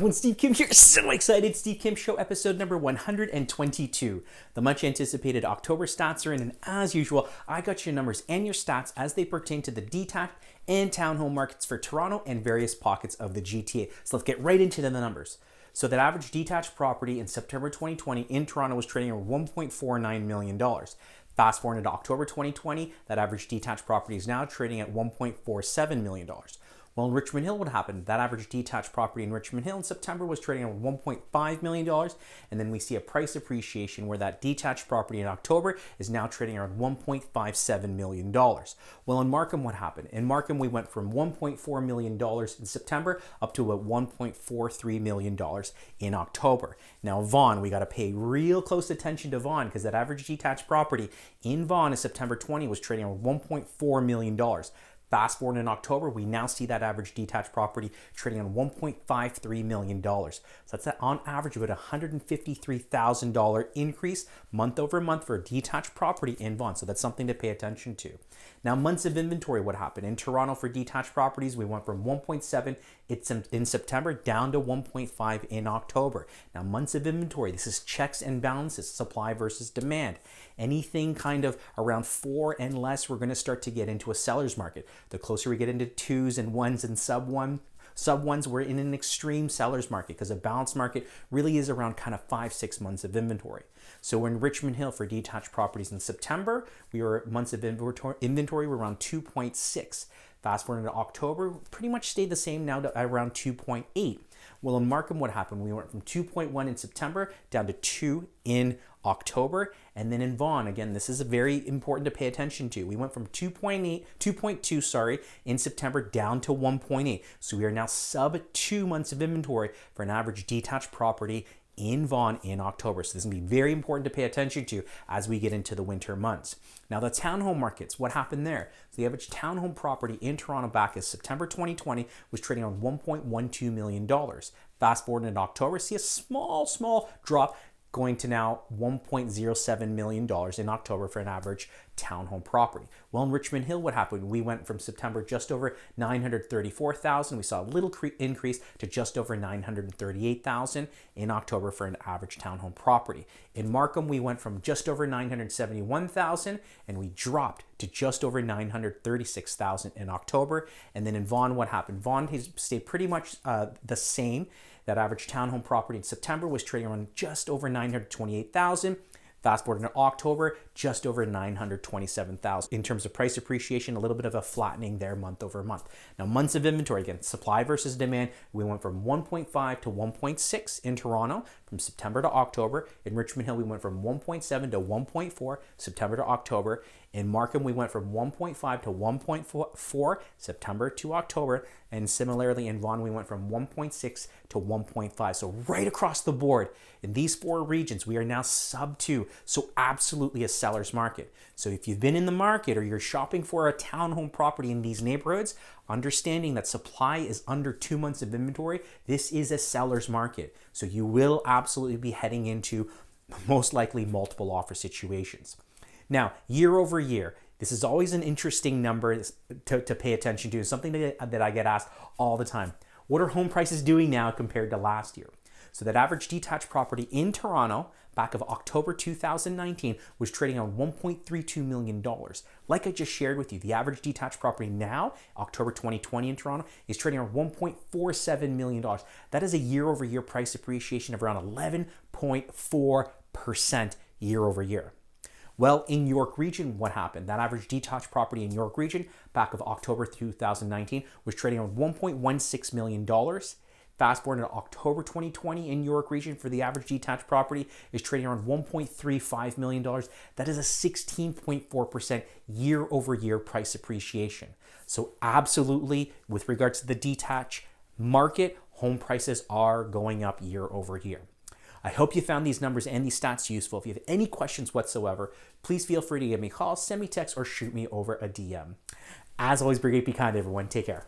everyone, Steve Kim here. So excited. Steve Kim Show episode number 122. The much anticipated October stats are in, and as usual, I got your numbers and your stats as they pertain to the detached and townhome markets for Toronto and various pockets of the GTA. So let's get right into the numbers. So that average detached property in September 2020 in Toronto was trading at $1.49 million. Fast forward into October 2020, that average detached property is now trading at $1.47 million. Well, in Richmond Hill, what happened? That average detached property in Richmond Hill in September was trading at $1.5 million. And then we see a price appreciation where that detached property in October is now trading around $1.57 million. Well, in Markham, what happened? In Markham, we went from $1.4 million in September up to about $1.43 million in October. Now, Vaughan, we got to pay real close attention to Vaughan because that average detached property in Vaughan in September 20 was trading at $1.4 million. Fast forward in October, we now see that average detached property trading on $1.53 million. So that's on average about $153,000 increase month over month for a detached property in Vaughan. So that's something to pay attention to. Now, months of inventory, what happened? In Toronto for detached properties, we went from 1.7 in September down to 1.5 in October. Now, months of inventory, this is checks and balances, supply versus demand. Anything kind of around 4 and less, we're going to start to get into a seller's market. The closer we get into 2s and 1s and sub ones, we're in an extreme seller's market because a balanced market really is around kind of 5-6 months of inventory. So in Richmond Hill for detached properties in September, we were months of inventory were around 2.6. Fast forward into October, pretty much stayed the same now to around 2.8. Well, in Markham, what happened? We went from 2.1 in September down to 2 in October. And then in Vaughan, again, this is very important to pay attention to. We went from 2.2 in September down to 1.8. So we are now sub 2 months of inventory for an average detached property in Vaughan in October. So this is going to be very important to pay attention to as we get into the winter months. Now, the townhome markets, what happened there? So the average townhome property in Toronto back in September 2020 was trading on $1.12 million. Fast forward in October, see a small drop going to now $1.07 million in October for an average townhome property. Well, in Richmond Hill, what happened? We went from September just over $934,000. We saw a little increase to just over $938,000 in October for an average townhome property. In Markham, we went from just over $971,000 and we dropped to just over $936,000 in October. And then in Vaughan, what happened? Vaughan has stayed pretty much the same. That average townhome property in September was trading around just over $928,000. Fast forward into October, just over $927,000. In terms of price appreciation, a little bit of a flattening there month over month. Now, months of inventory, again, supply versus demand, we went from 1.5 to 1.6 in Toronto from September to October. In Richmond Hill, we went from 1.7 to 1.4 September to October. In Markham, we went from 1.5 to 1.4 September to October. And similarly, in Vaughan, we went from 1.6 to 1.5. So right across the board, in these 4 regions, we are now sub 2. So absolutely a seller's market. So if you've been in the market or you're shopping for a townhome property in these neighborhoods, understanding that supply is under 2 months of inventory, this is a seller's market. So you will absolutely be heading into most likely multiple offer situations. Now, year over year, this is always an interesting number to pay attention to, something that I get asked all the time. What are home prices doing now compared to last year? So that average detached property in Toronto back of October 2019 was trading on $1.32 million. Like I just shared with you, the average detached property now, October 2020 in Toronto, is trading on $1.47 million. That is a year over year price appreciation of around 11.4% year over year. Well, in York Region, what happened? That average detached property in York Region back of October 2019 was trading on $1.16 million. Fast forward to October 2020 in York Region for the average detached property is trading around $1.35 million. That is a 16.4% year over year price appreciation. So absolutely, with regards to the detached market, home prices are going up year over year. I hope you found these numbers and these stats useful. If you have any questions whatsoever, please feel free to give me a call, send me a text, or shoot me over a DM. As always, be great, be kind, everyone. Take care.